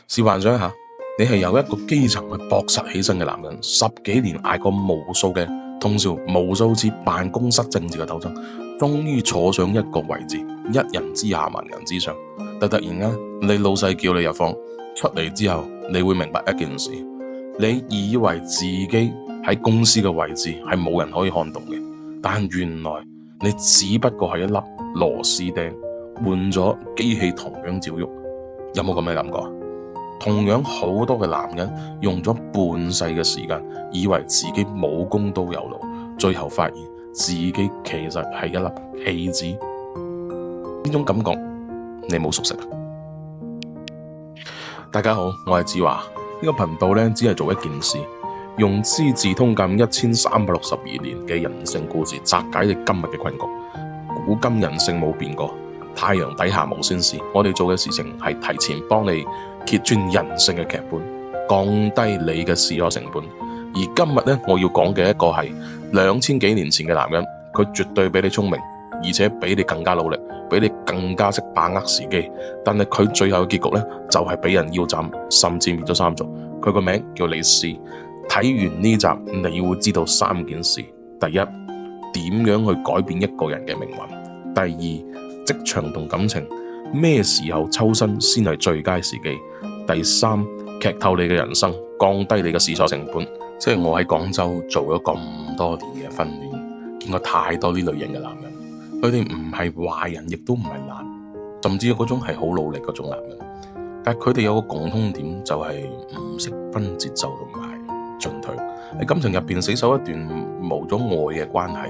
試幻想一下，你係由一個基層去搏實起身嘅男人，10幾年捱過無數嘅通宵，無數次辦公室政治嘅鬥爭，終於坐上一個位置，一人之下萬人之上。但突然間，你老細叫你入房，出嚟之後，你會明白一件事，你以為自己喺公司嘅位置係冇人可以看動嘅，但原來你只不過係一粒螺絲釘，換咗機器同樣照喐。有冇咁嘅感覺？同樣好多嘅男人用咗半世嘅時間，以為自己冇功都有勞，最後發現自己其實係一粒棋子。呢種感覺你冇熟悉啊？大家好，我係子華。呢個頻道呢，只係做一件事，用《資治通鑑》1362年嘅人性故事拆解你今日嘅困局。古今人性冇變過，太陽底下無仙事。我哋做嘅事情係提前幫你揭穿人性嘅劇本，降低你嘅試錯成本。而今日呢，我要講嘅一個係2000幾年前嘅男人，佢絕對比你聰明，而且比你更加努力，比你更加識把握時機。但係佢最後嘅結局呢，就係俾人腰斬，甚至滅咗三族。佢個名叫李斯。睇完呢集，你會知道3件事：第一，點樣去改變一個人嘅命運；第二，職場同感情咩時候抽身先係最佳時機；第三，劇透你嘅人生，降低你嘅試錯成本。即係我喺廣州做咗咁多年嘅婚戀，見過太多呢類型嘅男人，佢哋唔係壞人，亦都唔係懶，甚至嗰種係好努力嗰種男人。但係佢哋有個共通點，就係唔識分節奏同埋進退。喺感情入邊死守一段無咗愛嘅關係，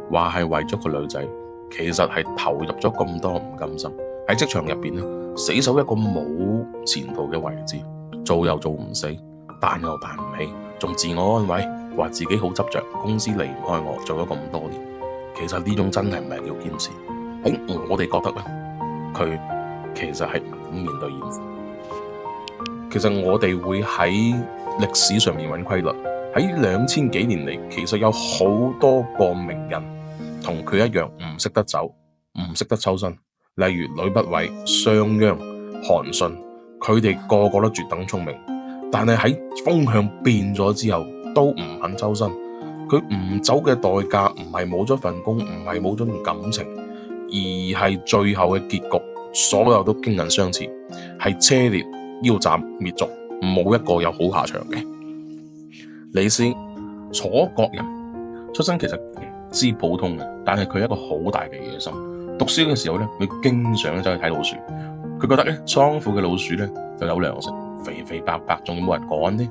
話係為咗個女仔，其實係投入咗咁多唔甘心。喺職場入邊咧，死守一個冇前途嘅位置，做又做唔死，彈又彈唔起，仲自我安慰，話自己好執着，公司離唔開我，做咗咁多年。其實呢種真係唔係叫堅持。喺我哋覺得咧，佢其實係唔面對現實。其實我哋會喺歷史上面揾規律，喺2000幾年嚟，其實有好多個名人同佢一樣唔識得走，唔識得抽身。例如呂不韋、商鞅、韓信，佢哋個個都絕等聰明，但係喺風向變咗之後，都唔肯抽身。佢唔走嘅代價唔係冇咗份工，唔係冇咗段感情，而係最後嘅結局，所有都驚人相似，係車裂、腰斬、滅族，冇一個有好下場嘅。李斯，楚國人，出身其實極之普通嘅，但係佢係一個好大嘅野心。讀書嘅時候咧，佢經常走去睇老鼠，佢覺得咧倉庫嘅老鼠咧就有糧食，肥肥白白，仲要冇人趕添。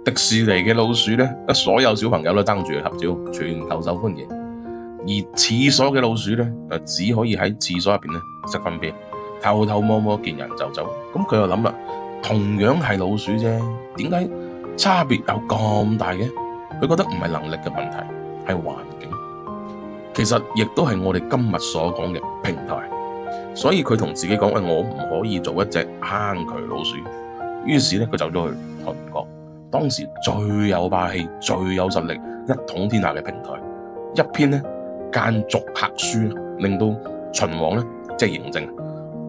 迪士尼嘅老鼠咧，所有小朋友都爭住去合照，全球受歡迎。而廁所嘅老鼠咧，只可以喺廁所入邊咧食糞便，偷偷摸摸見人就走。咁佢又諗啦，同樣係老鼠啫，點解差別有咁大嘅？佢覺得唔係能力嘅問題，係環境。其實亦都係我哋今日所講嘅平台。所以佢同自己講，我唔可以做一隻坑渠老鼠。於是咧，佢走咗去韓國，當時最有霸氣、最有實力、一統天下嘅平台，一篇咧諫逐客書，令到秦王咧即係嬴政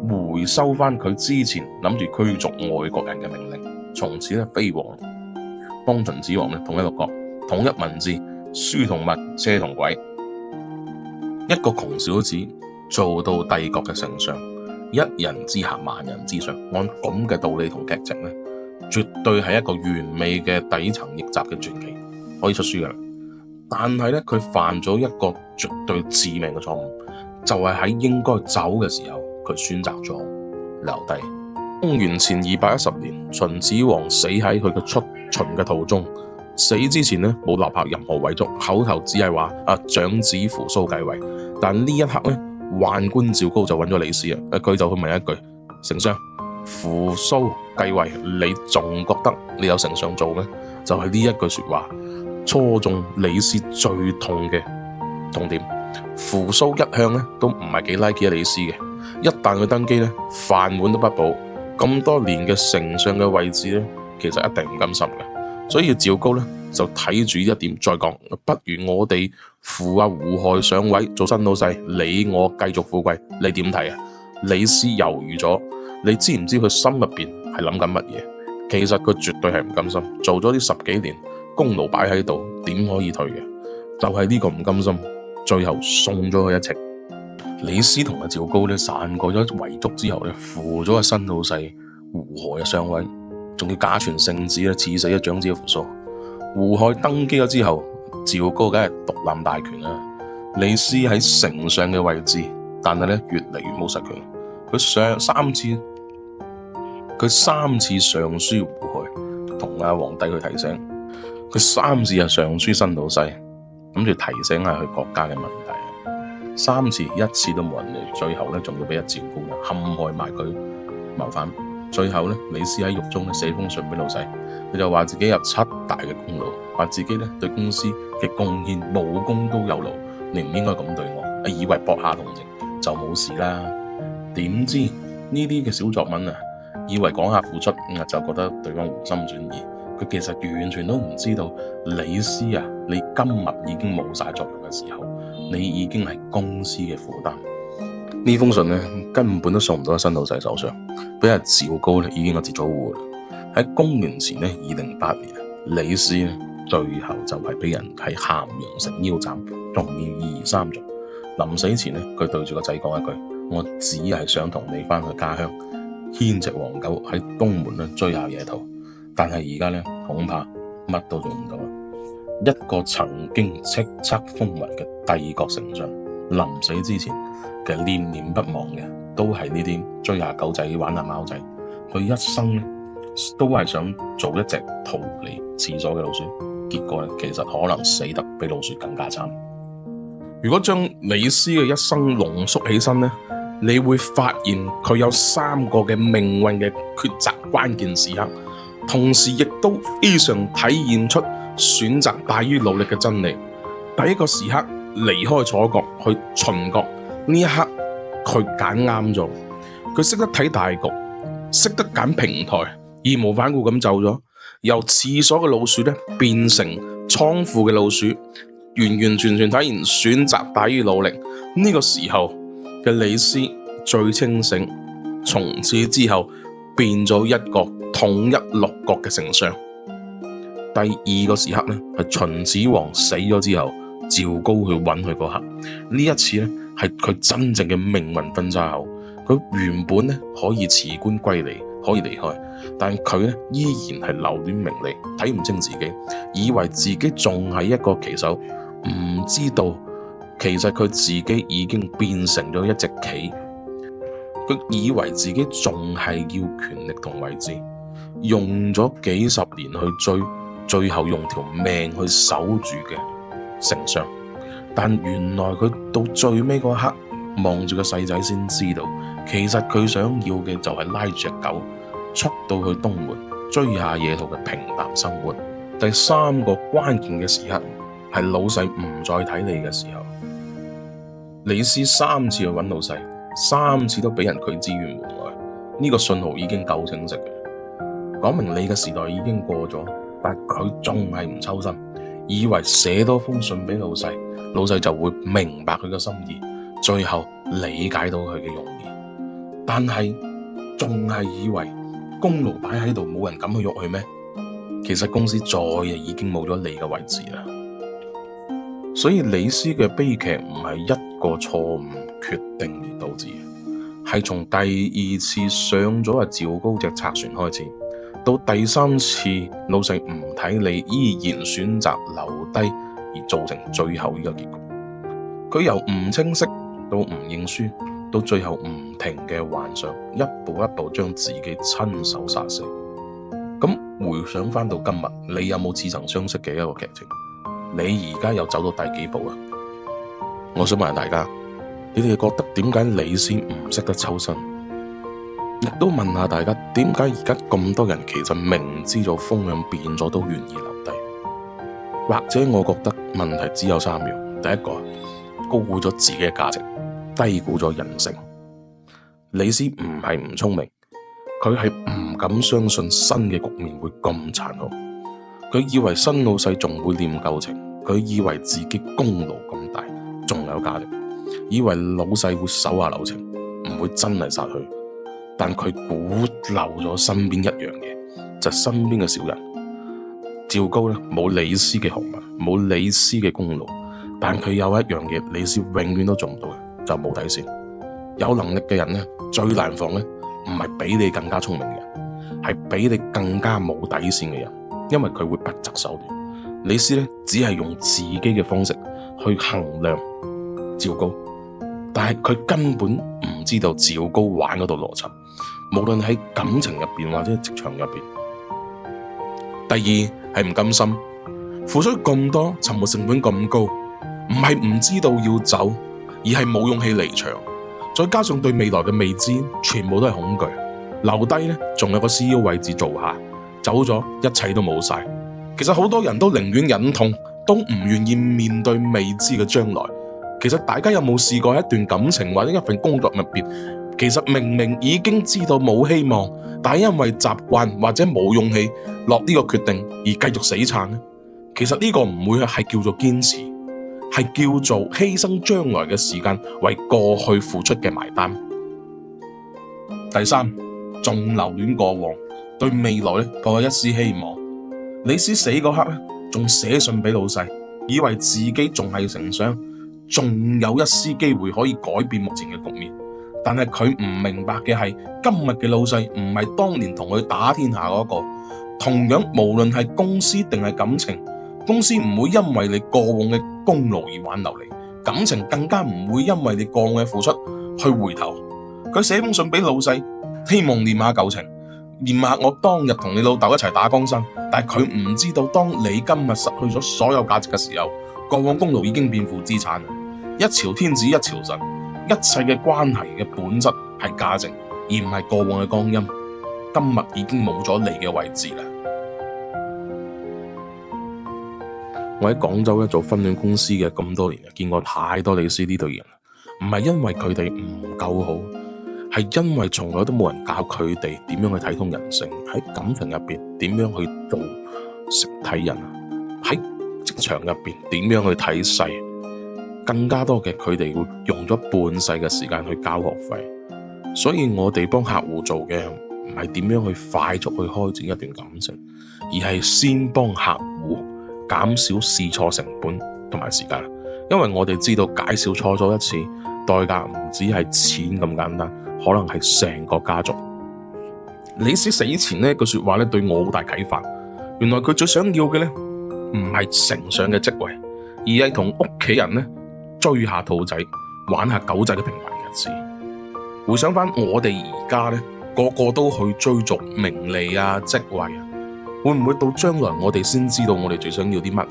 回收翻佢之前諗住驅逐外國人嘅命令，從此咧飛黃，幫秦始皇咧統一六國，統一文字，書同墨，車同軌。一個窮小子做到帝國嘅丞相，一人之下萬人之上，按咁嘅道理同劇情咧，絕對係一個完美嘅底層逆襲嘅傳奇，可以出書㗎啦。但係咧，佢犯咗一個絕對致命嘅錯誤，就係喺應該走嘅時候，佢選擇咗留低。公元前210年，秦始皇死喺佢嘅出巡嘅途中。死之前呢，冇立下任何遺囑，口頭只係話長子扶蘇繼位。但呢一刻呢，宦官趙高就揾咗李斯佢就去問一句：丞相，扶蘇繼位，你仲覺得你有丞相做咩？就係呢一句說話，戳中李斯最痛嘅痛點。扶蘇一向呢都唔係幾 like 李斯嘅，一旦佢登基呢，飯碗都不保，咁多年嘅丞相嘅位置呢，其實一定唔甘心嘅。所以趙高咧就睇住呢一點再講，不如我哋扶胡亥上位做新老細，你我繼續富貴，你點睇啊？李斯猶豫咗，你知唔知佢心入邊係諗緊乜嘢？其實佢絕對係唔甘心，做咗呢10幾年功勞擺喺度，點可以退嘅？就係呢個唔甘心，最後送咗佢一程。李斯同阿趙高咧散過咗遺囑之後咧，扶咗阿新老細胡亥嘅上位，仲要假傳聖旨咧，賜死咗長子嘅扶蘇。胡亥登基咗之後，趙高梗係獨攬大權啦。李斯喺丞相嘅位置，但係咧越嚟越冇實權。佢三次上書胡亥，同阿皇帝去提醒。佢3次上書新老細，諗住提醒下佢國家嘅問題。3次一次都冇人理，最後咧仲要俾阿趙高陷害埋佢謀反。最後咧，李斯喺獄中咧寫封信俾老細，佢就話自己有7大嘅功勞，話自己咧對公司嘅貢獻無功都有勞，你唔應該咁對我。以為博下同情就冇事啦，點知呢啲嘅小作文啊，以為講下付出，就覺得對方回心轉意。佢其實完全都唔知道，李斯啊，你今日已經冇晒作用嘅時候，你已經係公司嘅負擔。呢封信咧根本都送唔到新老細手上，俾阿趙高咧已經截咗戶啦。喺公元前咧208年，李斯咧最後就係俾人喺咸陽城腰斬，仲要2而3族。臨死前咧，佢對住個仔講一句：我只係想同你翻去家鄉，牽隻黃狗喺東門咧追下野兔。但係而家咧，恐怕乜都做唔到啦。一個曾經叱咤風雲嘅帝國丞相，臨死之前其實念念不忘嘅都係呢啲追下狗仔玩下貓仔。佢一生咧都係想做一隻逃離廁所嘅老鼠，結果咧其實可能死得比老鼠更加慘。如果將李斯嘅一生濃縮起身咧，你會發現佢有3個嘅命運嘅抉擇關鍵時刻，同時亦都非常體現出選擇大於努力嘅真理。第一個時刻離開楚國去秦國，呢一刻佢揀啱咗，佢識得睇大局，識得揀平台，義無反顧咁走咗，由廁所嘅老鼠咧變成倉庫嘅老鼠，完完全全體現選擇大於努力。呢個時候嘅李斯最清醒，從此之後變咗一個統一6國嘅丞相。第2個時刻咧係秦始皇死咗之後，趙高去揾佢嗰刻，呢一次咧係佢真正嘅命運分叉口。佢原本咧可以辭官歸離，可以離開，但佢咧依然係留戀名利，睇唔清自己，以為自己仲係一個棋手，唔知道其實佢自己已經變成咗一隻棋。佢以為自己仲係要權力同位置，用咗幾十年去追，最後用條命去守住嘅丞相。但原來佢到最尾嗰刻望住個細仔先知道，其實佢想要嘅就係拉住隻狗出到去東門追下野兔嘅平淡生活。第3個關鍵嘅時刻係老細唔再睇你嘅時候。李斯3次去揾老細，3次都俾人拒之於門外，呢個信號已經夠清晰嘅，講明你嘅時代已經過咗。但佢仲係唔抽身，以為寫多封信俾老細，老細就會明白佢嘅心意，最後理解到佢嘅用意。但係仲係以為功勞擺喺度，冇人敢去喐佢咩？其實公司再已經冇咗你嘅位置啦。所以李斯嘅悲劇唔係一個錯誤決定而導致，係從第2次上咗趙高隻賊船開始，到第3次老細唔睇你，依然選擇留低，而造成最後呢個結局。佢由唔清晰到唔認輸，到最後唔停嘅幻想，一步一步將自己親手殺死。咁回想翻到今日，你有冇似曾相識嘅一個劇情？你而家又走到第幾步啊？我想問下大家，你哋覺得點解李斯唔識得抽身？亦都問下大家，點解而家咁多人其實明知咗風向變咗都願意留低？或者我覺得問題只有3樣：第一個，高估咗自己嘅價值，低估咗人性。李斯唔係唔聰明，佢係唔敢相信新嘅局面會咁殘酷。佢以為新老細仲會念舊情，佢以為自己功勞咁大，仲有價值，以為老細會手下留情，唔會真係殺佢。但佢估漏咗身邊一樣嘢，就係身邊嘅小人。趙高咧冇李斯嘅學問，冇李斯嘅功勞，但佢有一樣嘢，李斯永遠都做唔到嘅，就冇底線。有能力嘅人咧，最難防咧，唔係比你更加聰明嘅人，係比你更加冇底線嘅人，因為佢會不擇手段。李斯咧只係用自己嘅方式去衡量趙高，但係佢根本唔知道趙高玩嗰套邏輯，無論喺感情入邊或者職場入邊。第二係唔甘心，付出咁多，沉沒成本咁高，唔係唔知道要走，而係冇勇氣離場，再加上對未來嘅未知，全部都係恐懼，留低呢仲有個 CEO 位置做下，走咗一切都冇晒。其實好多人都寧願忍痛，都唔願意面對未知嘅將來。其實大家有冇試過一段感情或者一份工作入邊，其實明明已經知道冇希望，但係因為習慣或者冇勇氣落呢個決定而繼續死撐呢？其實呢個唔會係叫做堅持，係叫做犧牲將來嘅時間為過去付出嘅埋單。第三，仲留戀過往，對未來呢抱有一絲希望。李斯死嗰刻呢，仲寫信俾老細，以為自己仲係丞相，仲有一絲機會可以改變目前嘅局面。但係佢唔明白嘅係，今日嘅老細唔係當年同佢打天下嗰個。同樣，無論係公司定係感情，公司唔會因為你過往嘅功勞而挽留你，感情更加唔會因為你過往嘅付出去回頭。佢寫封信俾老細，希望念下舊情，念下我當日同你老豆一齊打江山。但係佢唔知道，當你今日失去咗所有價值嘅時候，過往功勞已經變負資產。一朝天子一朝臣，一切嘅關係嘅本質係價值，而唔係過往嘅光陰。今日已經冇咗你嘅位置啦。我喺廣州做婚戀公司嘅咁多年，見過太多李斯呢類人，唔係因為佢哋唔夠好，係因為從來都冇人教佢哋點樣去睇通人性，喺感情入邊點樣去做識睇人，喺職場入邊點樣去睇世，更加多嘅佢哋會用咗半世嘅時間去交學費。所以我哋幫客戶做嘅唔係點樣去快速去開展一段感情，而係先幫客戶減少試錯成本同埋時間。因為我哋知道介紹錯咗一次，代價唔止係錢咁簡單，可能係成個家族。李斯死前呢句說話對我好大啟發。原來佢最想要嘅唔係丞相嘅職位，而係同屋企人追下兔仔，玩下狗仔嘅平凡日子。回想翻我哋而家個個都去追逐名利啊、職位啊，會唔會到將來我哋先知道我哋最想要啲乜嘢？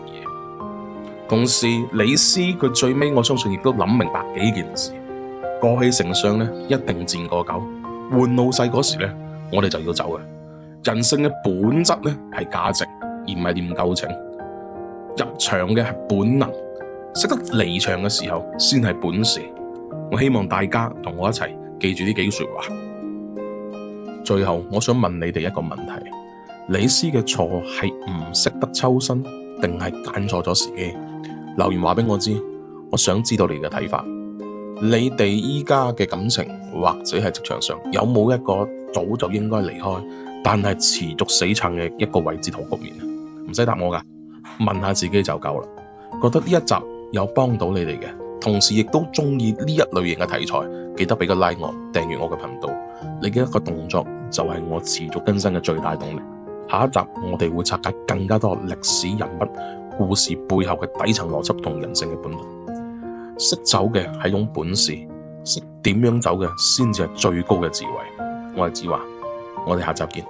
同時，李斯佢最尾我相信亦都諗明白幾件事。過氣丞相一定賤過狗，換老細嗰時我哋就要走嘅。人性嘅本質係價值，而唔係念舊情。入場嘅係本能，識得離場嘅時候先係本事。我希望大家同我一齊記住呢幾句說話。最後，我想問你哋一個問題：李斯嘅錯係唔識得抽身，定係揀錯咗時機？留言話俾我知，我想知道你嘅睇法。你哋依家嘅感情或者係職場上，有冇一個早就應該離開，但係持續死撐嘅一個位置同局面？唔使答我㗎，問下自己就夠啦。覺得呢一集有幫到你哋嘅，同時亦都中意呢一類型嘅題材，記得俾個 like 我，訂閱我嘅頻道。你嘅一個動作就係我持續更新嘅最大動力。下一集我哋會拆解更加多歷史人物故事背後嘅底層邏輯同人性嘅本能。識走嘅係一種本事，識點樣走嘅先至係最高嘅智慧。我係子華，我哋下集見。